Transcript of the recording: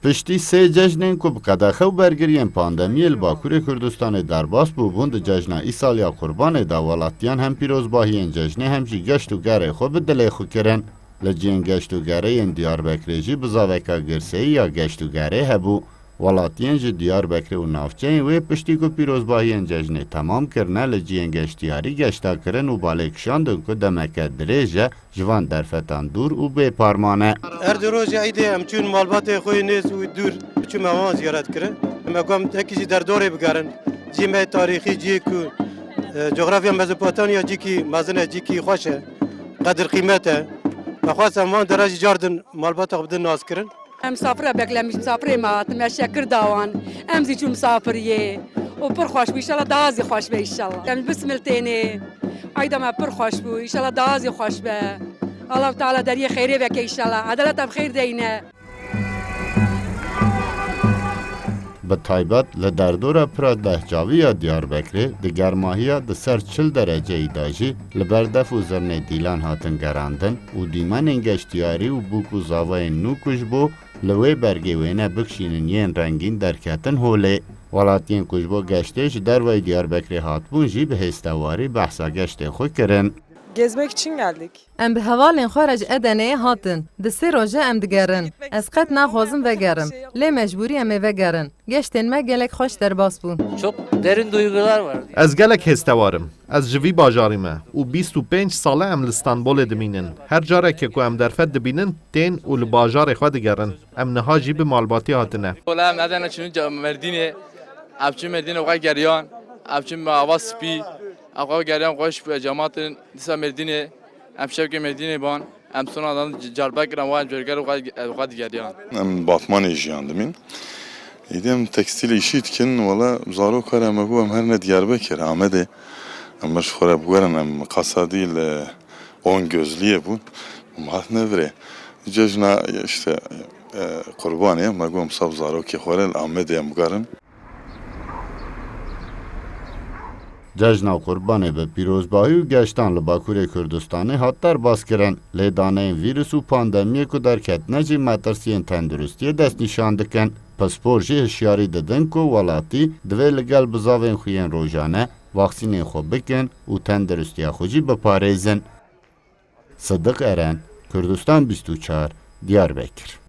پشتی سه جشنین که بقداخه و برگرین پاندمی الباکور کردستان درباس بوند جشن ایسالیا قربان دا ولاتیان هم پیروزباهی جشنی هم جی گشت و گره خو به دل خو کرن لجین گشت و گره این دیار بکریجی بزاوکا گرسی یا گشت و گره هبو ولاتیان جی دیار بکری و نافچین و پشتی که پیروزباهی جشنی تمام کرنه لجین گشتیاری گشتا کرن و بالکشاندن که دمکه دریجه جوان درفتان دور و به پارمانه اردروز عیده ام چون مالبات خوی نیز و دور چون مامان زیارت کرد مقام تکیزی در دوره بگرن جیمه تاریخی جی کو جغرافیا مزوپوتامیا جی کی مازن جی کی خوشه قدر قیمته بخواستم وان درجه جاردن مالبات بدن ناز کرن مسافر beklemiş misafir ma teşekkür davan emzi çun misafiriye o per xoş bu inşallah dazi xoş be inşallah yani bismilteni ayda ma per xoş bu inşallah dazi xoş be Allah Teala deriye xeyri ve ke inşallah adalet ab xeyr deyne به تایبەت لە دەردۆرە پرە دەهجاویە دیاربەکرێ di گەرماهیە di ser çil dereceyê de jî li ber def û zirnê dîlan hatin gerandin û dîmenên geştiyarî û bûk û zavayên nû ku ji bo li wê bergê wêne bikşînin yên rengîn derketin holê. Welatiyên ku ji bo geştê ji derveyê Diyarbekirê hatibûn jî bi hêstewarî behsa geştê xwe kirin. Gezmek için geldik. Em bi hevalên xwe re ji Edeneyê hatin. Di sê roje em digerin. Ez qet naxwazim vegerim. Lê mecbûrî em ê vegerin. Geştên me gelek xweş derbas bûn. Çok derin duygular var. Ez gelek hêstewarim. Ez ji vî bajarî me û 25 sale em li Stenbolê dimînin. Her carekê ku em derfet dibînin tên û li bajarê xwe digerin. Em niha jî bi malbatî hatine. Ola em nedene çûn Merdînê, ev çûn Merdînê xwe geriyan, ev çûn ava spî, اقا گریان خوش به جماعت دیسا مردینه ام شبکه مردینه بان ام سونا دان جربه کردم و جرگر و گریان ام باتمان ایجاندمین ایدم تکستیل işit kin valla zaro karama bu am her ne Diyarbakır Ahmet'e am baş xora bugaran am qasadil on gözliye bu mat nevre cejna işte qurbaniye magum sab zaro ki xora Ahmet'e am bugaran Cejna Qurbanê bi pîrozbahî û geştan li Bakurê Kurdistanê hat derbas kirin. Lê daneyên vîrus û pandemiyê ku derketine jî metirsiyên tenduristiyê dest nîşan dikin. Pispor jî hişyarî didin ku welatî divê li gel bizavên xwe yên rojane vaksînên xwe bikin û tenduristiya xwe jî biparêzin. Sidik Eren, Kurdistan 24, Diyarbekir.